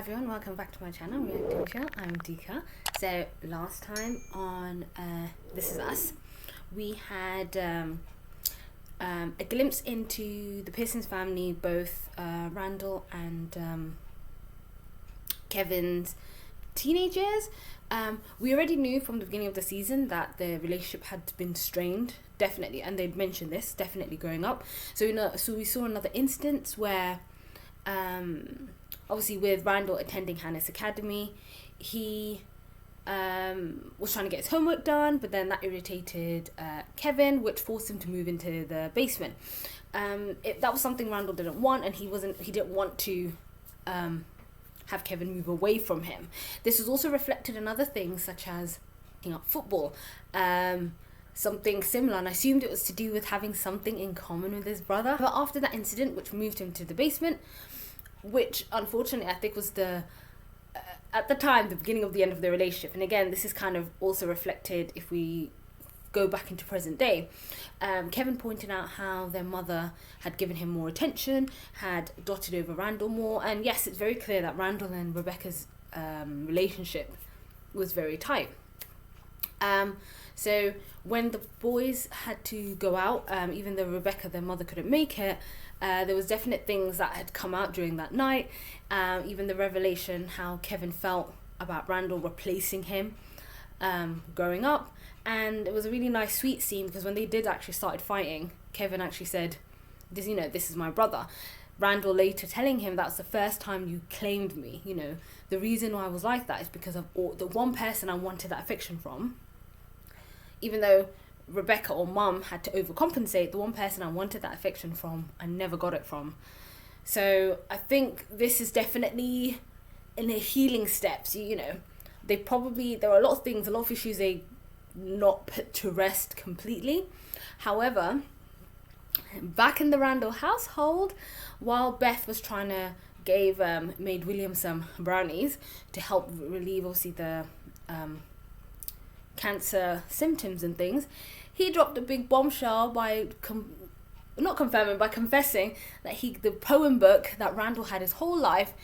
everyone, welcome back to my channel, Reacting Show. I'm Dika. So last time on This Is Us, we had a glimpse into the Pearson's family, both Randall and Kevin's teenage years. We already knew from the beginning of the season that their relationship had been strained, definitely, and they'd mentioned this, definitely growing up. So we saw another instance where obviously with Randall attending Hannah's academy, he was trying to get his homework done, but then that irritated Kevin, which forced him to move into the basement. That was something Randall didn't want, and he didn't want to have Kevin move away from him. This was also reflected in other things, such as picking up football, something similar, and I assumed it was to do with having something in common with his brother. But after that incident, which moved him to the basement, which unfortunately I think was at the time the beginning of the end of their relationship. And again, this is kind of also reflected if we go back into present day. Kevin pointed out how their mother had given him more attention, had dotted over Randall more, and yes, it's very clear that Randall and Rebecca's relationship was very tight. So when the boys had to go out, even though Rebecca, their mother, couldn't make it, there was definite things that had come out during that night. Even the revelation how Kevin felt about Randall replacing him growing up. And it was a really nice, sweet scene, because when they did actually started fighting, Kevin actually said, this is my brother. Randall later telling him, that's the first time you claimed me. The reason why I was like that is because of the one person I wanted that affection from. Even though Rebecca or Mum had to overcompensate, the one person I wanted that affection from, I never got it from. So I think this is definitely in the healing steps. There are a lot of things, a lot of issues they not put to rest completely. However, back in the Randall household, while Beth was trying to made William some brownies to help relieve obviously the cancer symptoms and things, he dropped a big bombshell by confessing that the poem book that Randall had his whole life,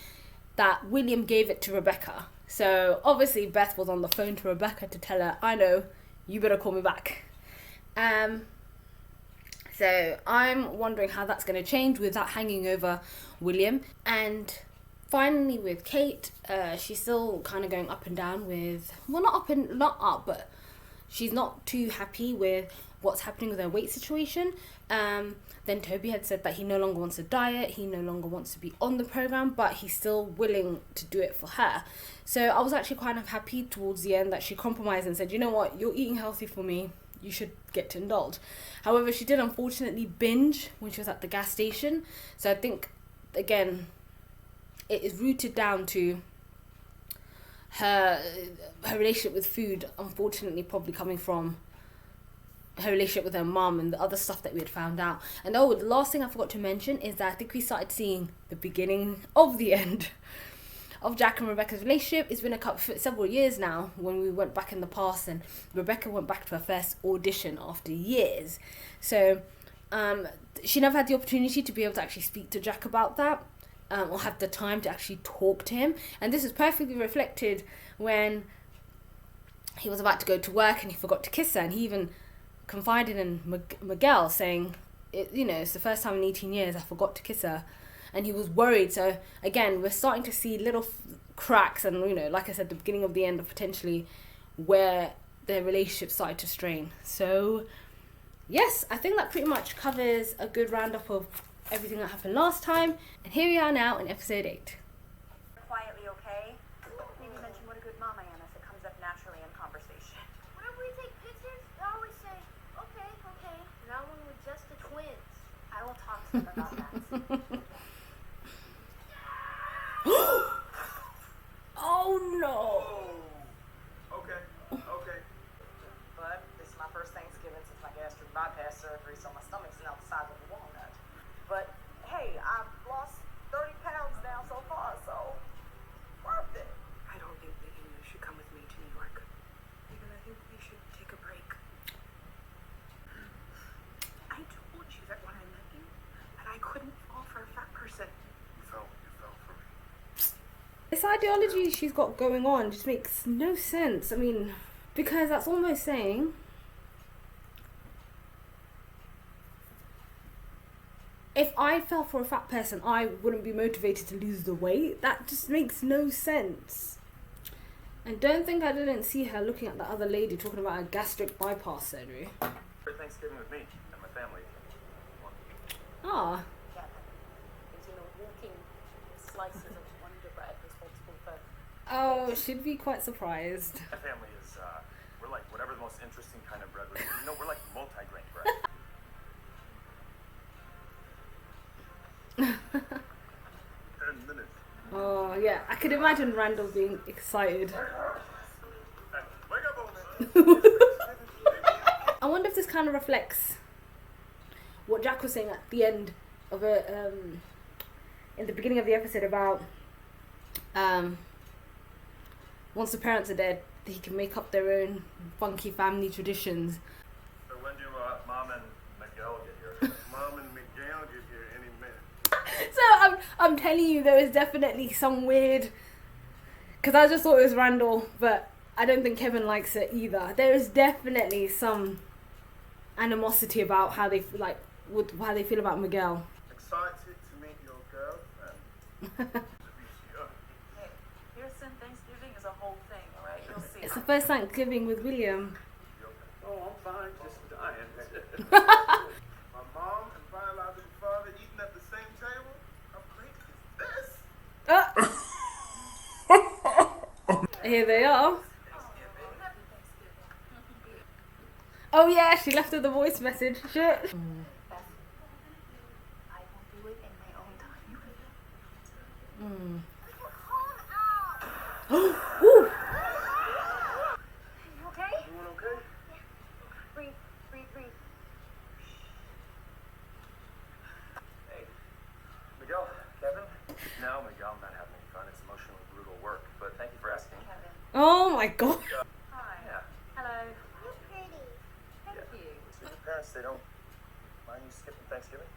that William gave it to Rebecca. So obviously Beth was on the phone to Rebecca to tell her, I know, you better call me back. So I'm wondering how that's going to change with that hanging over William. And finally with Kate, she's still kind of going up and down with, well, not up, but she's not too happy with what's happening with her weight situation. Then Toby had said that he no longer wants a diet, he no longer wants to be on the program, but he's still willing to do it for her. So I was actually kind of happy towards the end that she compromised and said, you know what, you're eating healthy for me, you should get to indulge. However, she did unfortunately binge when she was at the gas station. So I think, again, it is rooted down to her relationship with food, unfortunately probably coming from her relationship with her mum and the other stuff that we had found out. And the last thing I forgot to mention is that I think we started seeing the beginning of the end of Jack and Rebecca's relationship. It's been several years now when we went back in the past, and Rebecca went back to her first audition after years. So she never had the opportunity to be able to actually speak to Jack about that, or have the time to actually talk to him. And this is perfectly reflected when he was about to go to work and he forgot to kiss her, and he even confided in Miguel saying, it's the first time in 18 years I forgot to kiss her, and he was worried. So again, we're starting to see little cracks, and like I said, the beginning of the end of potentially where their relationship started to strain. So yes, I think that pretty much covers a good roundup of everything that happened last time, and here we are now in episode 8. Quietly, okay? Maybe mention what a good mom I am as it comes up naturally in conversation. Whenever we take pictures, I always say, okay, now when we're just the twins. I will talk to them about that. Oh no! Okay. But this is my first Thanksgiving since my gastric bypass surgery, so my stomach's now the size of a walnut. But hey, I've lost 30 pounds now so far, so worth it. I don't think that you should come with me to New York. Because I think we should take a break. I told you that when I met you, that I couldn't fall for a fat person. You fell for me. This ideology she's got going on just makes no sense. I mean, because that's almost saying if I fell for a fat person, I wouldn't be motivated to lose the weight. That just makes no sense. And don't think I didn't see her looking at the other lady talking about a gastric bypass surgery. For Thanksgiving with me and my family. Ah. These, walking slices of Wonder Bread responsible for. Oh, she'd be quite surprised. My family is, we're like whatever the most interesting kind of bread. We're like multi-grain bread. 10 minutes. Oh, yeah. I could imagine Randall being excited. Hey, wake up, old man. I wonder if this kind of reflects what Jack was saying at the end of it, in the beginning of the episode about once the parents are dead, they can make up their own funky family traditions. So when do Mom and Miguel get here? Mom and Miguel get here any minute. So I'm telling you, there is definitely some weird. Because I just thought it was Randall, but I don't think Kevin likes it either. There is definitely some animosity about how they how they feel about Miguel. Excited to meet your girlfriend. Hey, Pearson Thanksgiving is a whole thing, alright? You'll see. It's the first Thanksgiving with William. Oh, I'm fine, just dying. My mom and biological father eating at the same table? How great is this? Here they are. Oh yeah, she left her the voice message. Shit. I will do it in my own time. Ooh. You okay? Everyone okay? Breathe. Hey, Miguel, Kevin? No, Miguel, I'm not having any fun. It's emotionally brutal work, but thank you for asking. Kevin. Oh my god. Hi. Yeah. Hello. You're pretty. Thank you. So your parents, they don't mind you skipping Thanksgiving?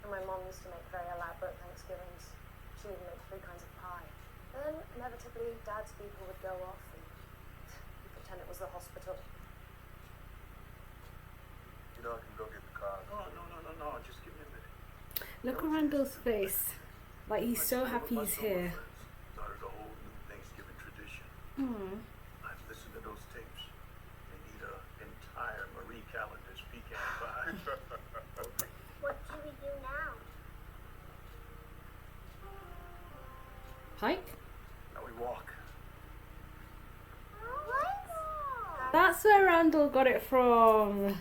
And my mom used to make very elaborate Thanksgivings. She would make 3 kinds of pie. Then, inevitably, Dad's people would go off and he'd pretend it was the hospital. You know, I can go get the car. No. Just give me a minute. Look at Randall's face. Like he's so happy he's here. Started a whole new Thanksgiving tradition. I've listened to those tapes. They need an entire Marie Callender's pecan pie. What should we do now? Hike? Now we walk. What? That's where Randall got it from.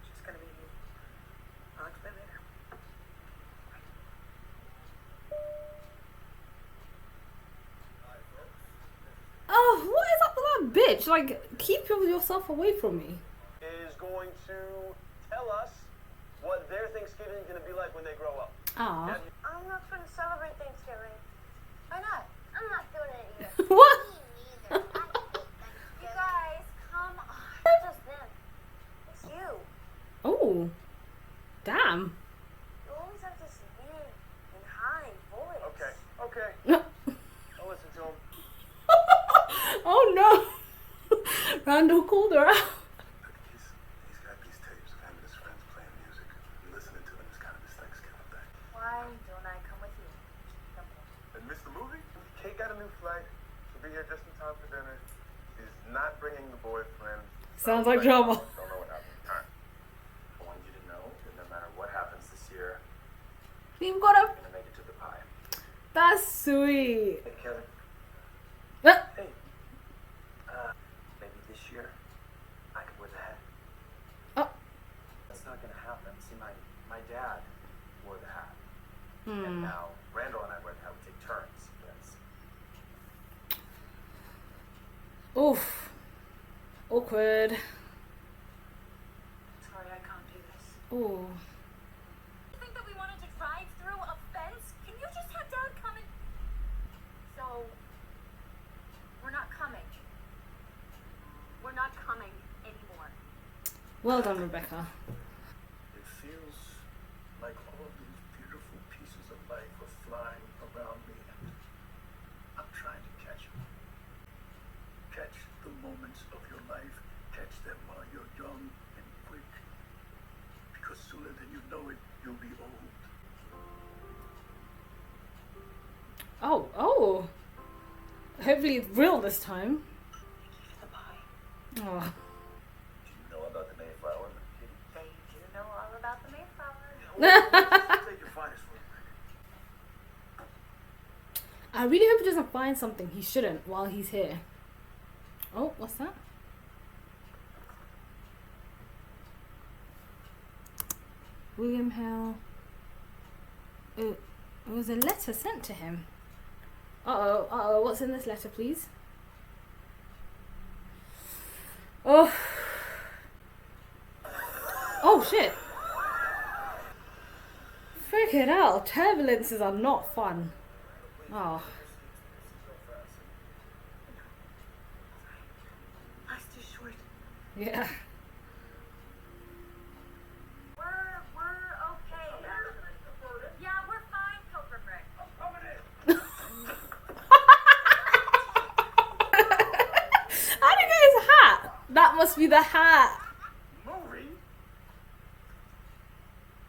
She's gonna be here. I'll explain later. Oh, what is up with that bitch? Like, keep yourself away from me. Is going to tell us what their Thanksgiving is going to be like when they grow up. Ah. I'm not going to celebrate Thanksgiving. Why not? I'm not doing it either. What? Me neither. I hate Thanksgiving. You guys, come on. It's just them. It's you. Oh. Damn. You always have this weird and high voice. Okay. I'll listen to him. Oh no. Randall called her out. He's got these tapes of him and his friends playing music. And listening to them is kind of his Thanksgiving thing. Why don't I come with you? Come on. And miss the movie? Kate got a new flight. She'll be here just in time for dinner. She's not bringing the boyfriend. Sounds like drama. Don't know what happened. All right. I want you to know that no matter what happens this year, You've got you're a. gonna make it to the pie. That's sweet. Hey, Kevin. Ah. Hey. Maybe this year I could wear the hat. Oh. That's not gonna happen. See, my dad wore the hat. Hmm. And now Randall and I wear the hat. We take turns. Yes. Oof. Awkward. Sorry, I can't do this. Ooh. You think that we wanted to drive through a fence? Can you just have Dad come and... So, we're not coming. We're not coming anymore. Well done, Rebecca. It feels like all of these beautiful pieces of life are flying around me. moments of your life, catch them while you're young and quick. Because sooner than you know it, you'll be old. Oh. Hopefully it's real this time. The pie. Oh. Do you know about the Mayflower? They do know all about the Mayflower. Take your finest for a I really hope he doesn't find something he shouldn't while he's here. Oh, what's that? William Hale. It was a letter sent to him. Uh-oh, what's in this letter, please? Oh. Oh, shit. Freaking hell, turbulences are not fun. Oh. Life's too short. Yeah. We're okay. Yeah, we're fine, Pilgrim Rick. How did he get his hat? That must be the hat. movie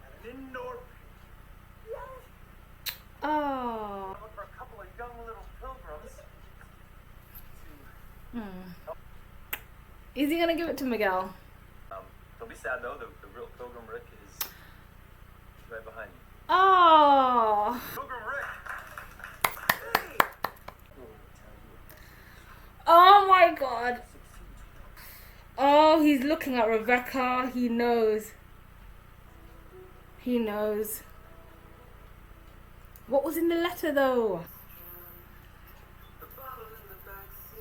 at an indoor Oh. Look for a couple of young little pilgrims. Is he gonna give it to Miguel? Don't be sad though. The real Pilgrim Rick is right behind you. Oh. Pilgrim Rick. Oh my god. Oh, he's looking at Rebecca. He knows. He knows. What was in the letter though?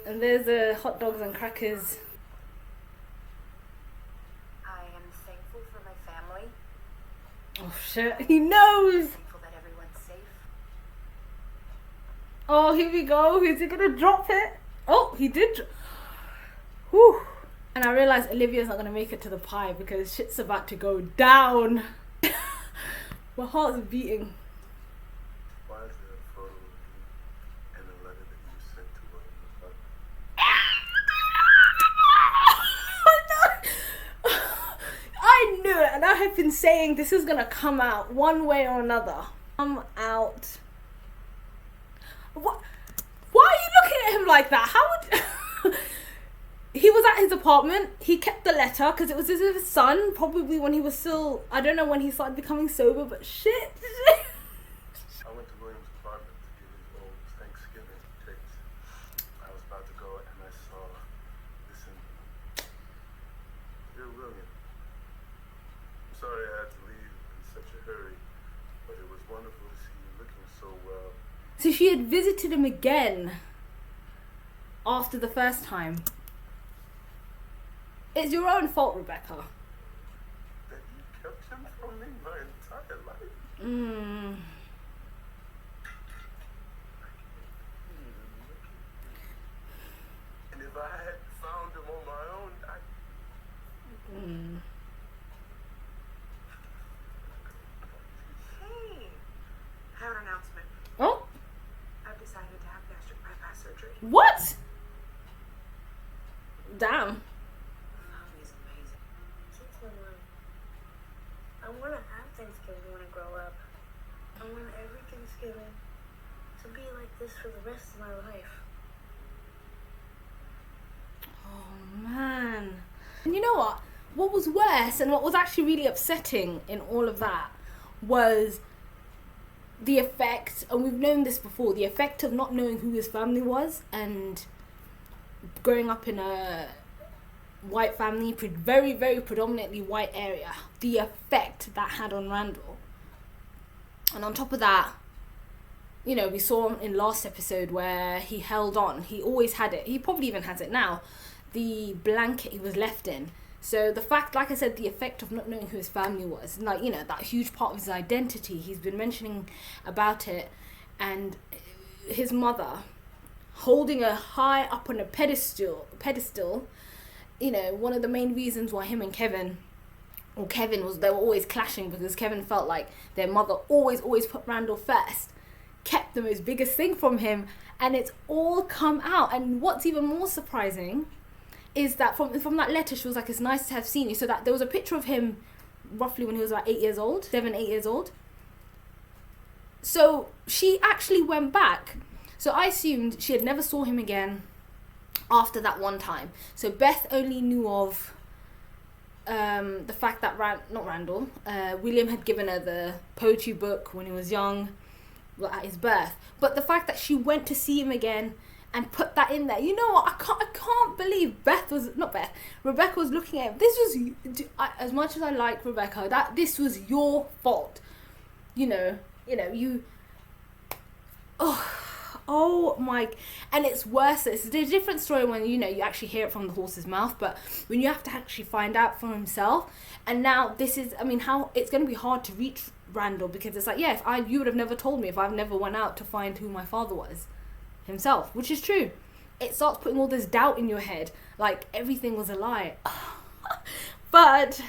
And there's hot dogs and crackers. I am thankful for my family. Oh shit, he knows! Thankful that everyone's safe. Oh, here we go. Is he gonna drop it? Oh, he did. Whew. And I realized Olivia's not gonna make it to the pie because shit's about to go down. My heart's beating. Why is there a photo of you and a letter that you sent to her? I knew it, and I have been saying this is gonna come out one way or another. Come out. What? Why are you looking at him like that? How would? He was at his apartment. He kept the letter because it was his son. Probably when he was still, I don't know when he started becoming sober, but shit. I went to William's apartment to get his old Thanksgiving tapes. I was about to go and I saw this in. Dear William, I'm sorry I had to leave in such a hurry, but it was wonderful to see you looking so well. So she had visited him again after the first time. It's your own fault, Rebecca. That you kept him from me my entire life. And if I had found him on my own, Hey, I have an announcement. Oh, I've decided to have gastric bypass surgery. what? Damn. Family's amazing. Keep in mind, I want to have Thanksgiving when I grow up. I want every Thanksgiving to be like this for the rest of my life. Oh man. And you know what? What was worse and what was actually really upsetting in all of that was the effect, and we've known this before, the effect of not knowing who his family was and growing up in a white family, very, very predominantly white area, the effect that had on Randall. And on top of that, you know, we saw in last episode where he held on. He always had it. He probably even has it now. The blanket he was left in. So the fact, like I said, the effect of not knowing who his family was, like, you know, that huge part of his identity, he's been mentioning about it. And his mother holding her high up on a pedestal, you know, one of the main reasons why him and Kevin they were always clashing, because Kevin felt like their mother always put Randall first, kept the most biggest thing from him, and it's all come out. And what's even more surprising is that from that letter, she was like, it's nice to have seen you. So that there was a picture of him roughly when he was about 8 years old, 7, 8 years old. So she actually went back. So I assumed she had never saw him again after that one time. So Beth only knew of the fact that William had given her the poetry book when he was young, at his birth. But the fact that she went to see him again and put that in there, you know what? I can't believe Rebecca was looking at him. This was, as much as I like Rebecca, that this was your fault. Oh my, and it's worse. It's a different story when, you actually hear it from the horse's mouth, but when you have to actually find out for himself. And now this is, how it's going to be hard to reach Randall, because it's like, you would have never told me if I've never went out to find who my father was himself, which is true. It starts putting all this doubt in your head, like everything was a lie. But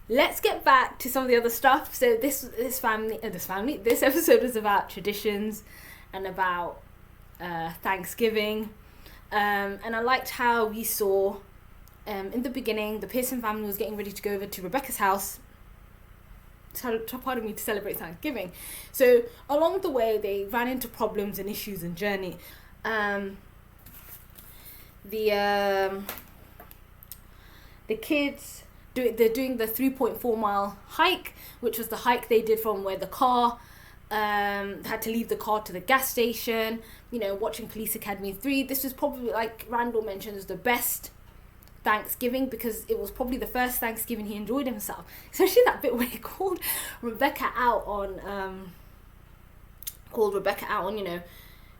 let's get back to some of the other stuff. So this episode was about traditions and about Thanksgiving, and I liked how we saw in the beginning the Pearson family was getting ready to go over to Rebecca's house, to celebrate Thanksgiving. So along the way they ran into problems and issues and journey. The kids they're doing the 3.4 mile hike, which was the hike they did from where the car had to leave the car to the gas station, watching Police Academy 3. This was probably, like Randall mentioned, was the best Thanksgiving, because it was probably the first Thanksgiving he enjoyed himself, especially that bit where he called Rebecca out on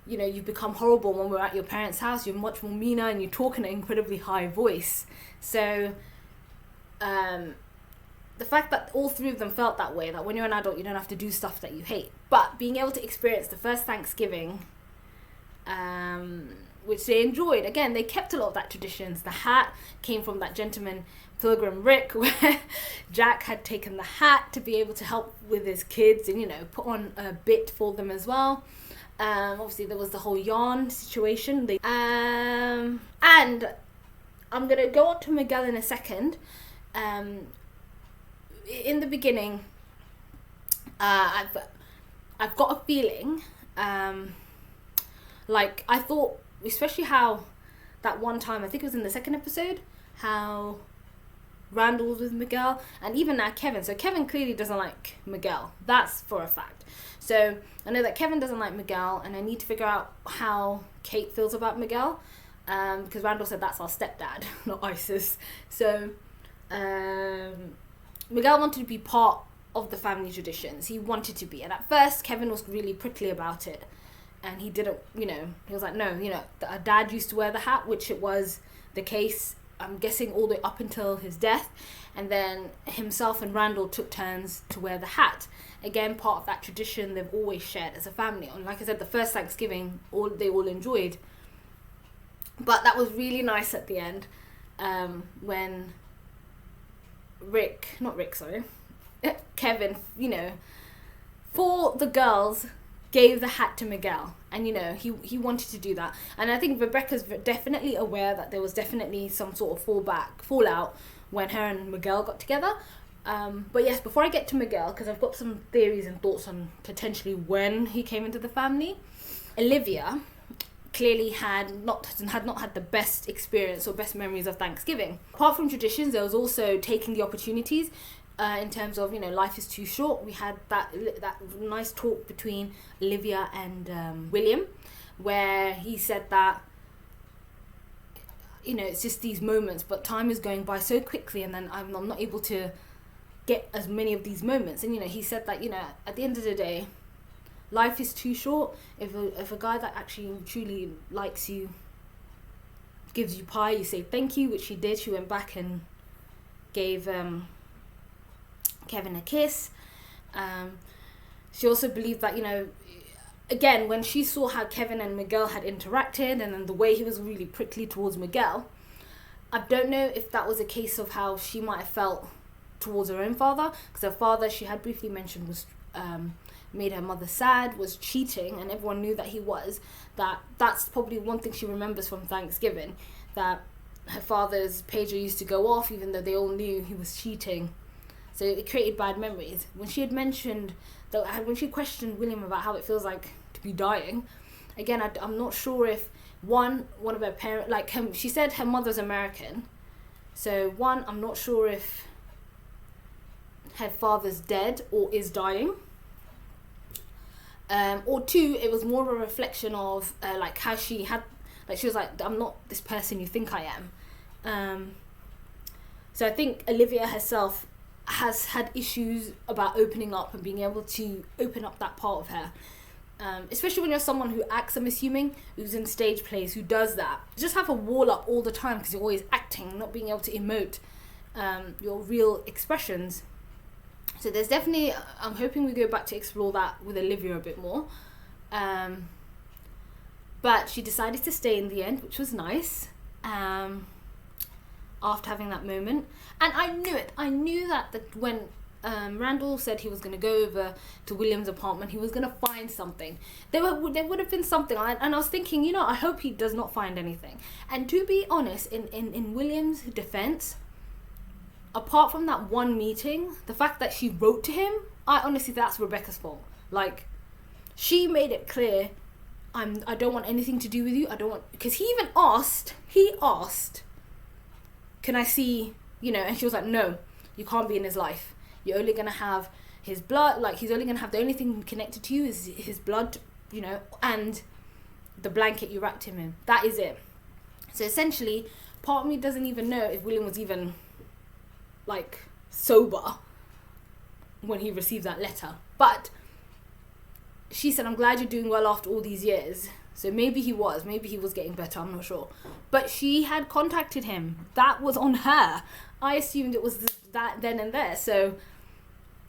you've become horrible when we're at your parents' house, you're much more meaner and you talk in an incredibly high voice. So the fact that all three of them felt that way, that when you're an adult you don't have to do stuff that you hate, but being able to experience the first Thanksgiving, which they enjoyed. Again, they kept a lot of that traditions. The hat came from that gentleman, Pilgrim Rick, where Jack had taken the hat to be able to help with his kids and, put on a bit for them as well. Obviously, there was the whole yarn situation. And I'm going to go on to Miguel in a second. In the beginning, I've got a feeling, like I thought, especially how that one time, I think it was in the second episode, how Randall was with Miguel, and even now Kevin. So Kevin clearly doesn't like Miguel. That's for a fact. So I know that Kevin doesn't like Miguel, and I need to figure out how Kate feels about Miguel, because Randall said that's our stepdad, not Isis. So Miguel wanted to be part of the family traditions. He wanted to be, and at first Kevin was really prickly about it, and he didn't, he was like, no, our dad used to wear the hat, which it was the case, I'm guessing, all the way up until his death, and then himself and Randall took turns to wear the hat. Again, part of that tradition they've always shared as a family. And like I said, the first Thanksgiving, they all enjoyed. But that was really nice at the end, when Kevin, for the girls, gave the hat to Miguel, and he wanted to do that. And I think Rebecca's definitely aware that there was definitely some sort of fallout when her and Miguel got together. But yes, before I get to Miguel, because I've got some theories and thoughts on potentially when he came into the family, Olivia clearly had not had the best experience or best memories of Thanksgiving. Apart from traditions, there was also taking the opportunities. In terms of, life is too short. We had that nice talk between Olivia and William, where he said that, it's just these moments, but time is going by so quickly, and then I'm not able to get as many of these moments. And, he said that, at the end of the day, life is too short. If a guy that actually truly likes you gives you pie, you say thank you, which she did. She went back and gave Kevin a kiss. She also believed that, again, when she saw how Kevin and Miguel had interacted, and then the way he was really prickly towards Miguel, I don't know if that was a case of how she might have felt towards her own father, because her father, she had briefly mentioned, was made her mother sad was cheating, and everyone knew that he was, that's probably one thing she remembers from Thanksgiving, that her father's pager used to go off even though they all knew he was cheating. So it created bad memories. When she had mentioned that, when she questioned William about how it feels like to be dying, again, I'm not sure if one of her parents, like she said her mother's American, so one, I'm not sure if her father's dead or is dying, or two, it was more of a reflection of like how she had, like she was like, I'm not this person you think I am. So I think Olivia herself has had issues about opening up and being able to open up that part of her. Especially when you're someone who acts, I'm assuming, who's in stage plays, who does that. You just have a wall up all the time because you're always acting, not being able to emote your real expressions. So there's definitely, I'm hoping we go back to explore that with Olivia a bit more. But she decided to stay in the end, which was nice, after having that moment. And I knew it. I knew that when Randall said he was going to go over to William's apartment, he was going to find something. There would have been something. And I was thinking, I hope he does not find anything. And to be honest, in William's defense, apart from that one meeting, the fact that she wrote to him, I honestly, that's Rebecca's fault. Like, she made it clear, I don't want anything to do with you. I don't want, because he asked, can I see, and she was like, no, you can't be in his life. You're only going to have his blood, like he's only going to have, the only thing connected to you is his blood, and the blanket you wrapped him in. That is it. So essentially, part of me doesn't even know if William was even, like, sober when he received that letter. But she said, I'm glad you're doing well after all these years. So maybe he was getting better, I'm not sure. But she had contacted him. That was on her. I assumed it was that then and there. So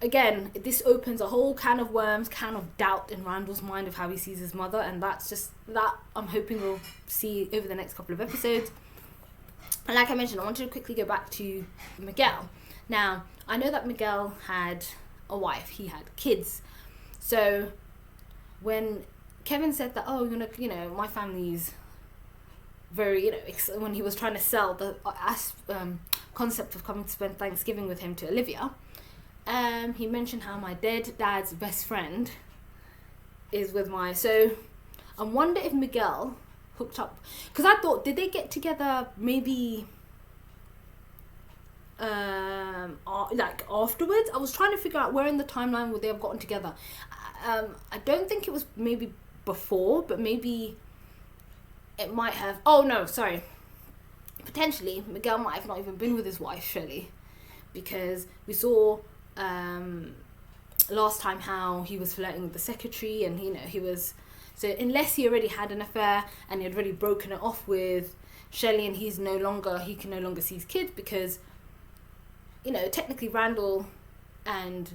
again, this opens a whole can of worms, can of doubt in Randall's mind of how he sees his mother. And that's just, that I'm hoping we'll see over the next couple of episodes. And like I mentioned, I wanted to quickly go back to Miguel. Now, I know that Miguel had a wife. He had kids. So when Kevin said that, my family's very, when he was trying to sell the concept of coming to spend Thanksgiving with him to Olivia, he mentioned how my dead dad's best friend is with so I wonder if Miguel hooked up, because I thought, did they get together maybe like afterwards? I was trying to figure out where in the timeline would they have gotten together. I don't think it was maybe before, but maybe it might have. Oh no, sorry. Potentially, Miguel might have not even been with his wife, Shirley, because we saw last time how he was flirting with the secretary, and he was. So unless he already had an affair and he had already broken it off with Shelley, and he can no longer see his kids because, technically Randall and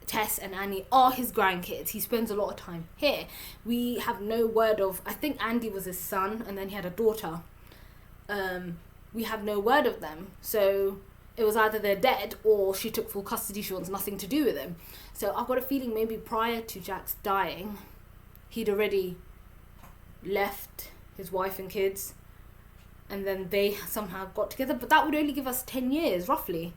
Tess and Annie are his grandkids. He spends a lot of time here. We have no word of, I think Andy was his son and then he had a daughter. We have no word of them. So it was either they're dead or she took full custody. She wants nothing to do with him. So I've got a feeling maybe prior to Jack's dying, he'd already left his wife and kids and then they somehow got together. But that would only give us 10 years, roughly.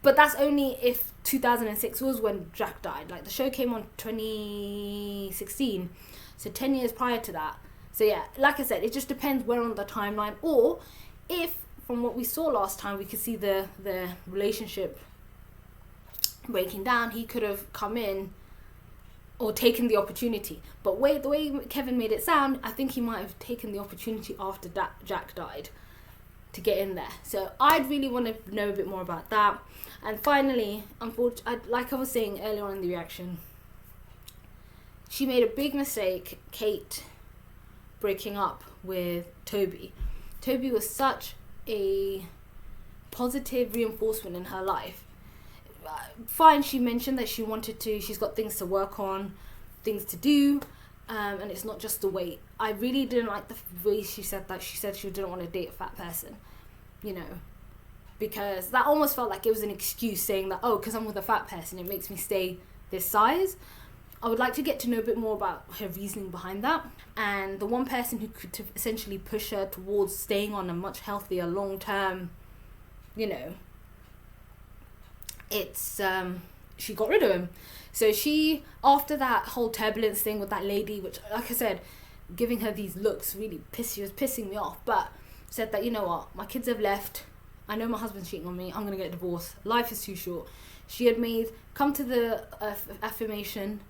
But that's only if 2006 was when Jack died. Like, the show came on 2016. So 10 years prior to that. So yeah, like I said, it just depends where on the timeline. Or if, from what we saw last time, we could see the relationship breaking down, he could have come in or taken the opportunity. But the way Kevin made it sound, I think he might have taken the opportunity after Jack died to get in there. So I'd really want to know a bit more about that. And finally, like I was saying earlier on in the reaction, she made a big mistake, Kate, breaking up with Toby. Toby was such a positive reinforcement in her life. Fine, she mentioned that she's got things to work on, things to do, and it's not just the weight. I really didn't like the way she said that. She said she didn't want to date a fat person, because that almost felt like it was an excuse, saying that, oh, because I'm with a fat person, it makes me stay this size. I would like to get to know a bit more about her reasoning behind that. And the one person who could essentially push her towards staying on a much healthier long-term, you know, it's, she got rid of him. So she, after that whole turbulence thing with that lady, which, like I said, giving her these looks really she was pissing me off, but said that, you know what, my kids have left, I know my husband's cheating on me, I'm going to get a divorce, life is too short. She had come to the affirmation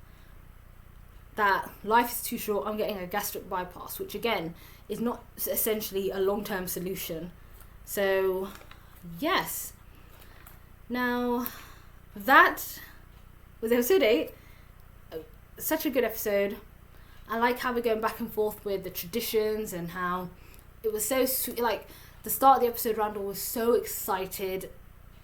that life is too short, I'm getting a gastric bypass, which again is not essentially a long-term solution. So yes, now that was episode 8. Such a good episode. I like how we're going back and forth with the traditions and how it was so sweet. Like the start of the episode, Randall was so excited,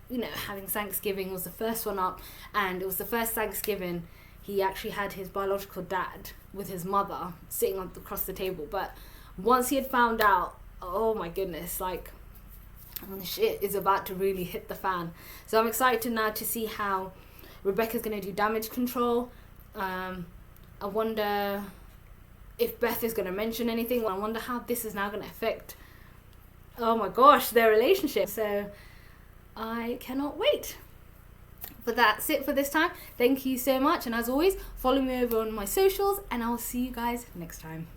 you know, having Thanksgiving was the first one up, and it was the first Thanksgiving he actually had his biological dad with his mother sitting across the table. But once he had found out, oh my goodness, like shit is about to really hit the fan. So I'm excited now to see how Rebecca's going to do damage control. I wonder if Beth is going to mention anything. I wonder how this is now going to affect, oh my gosh, their relationship. So I cannot wait. But that's it for this time. Thank you so much. And as always, follow me over on my socials and I'll see you guys next time.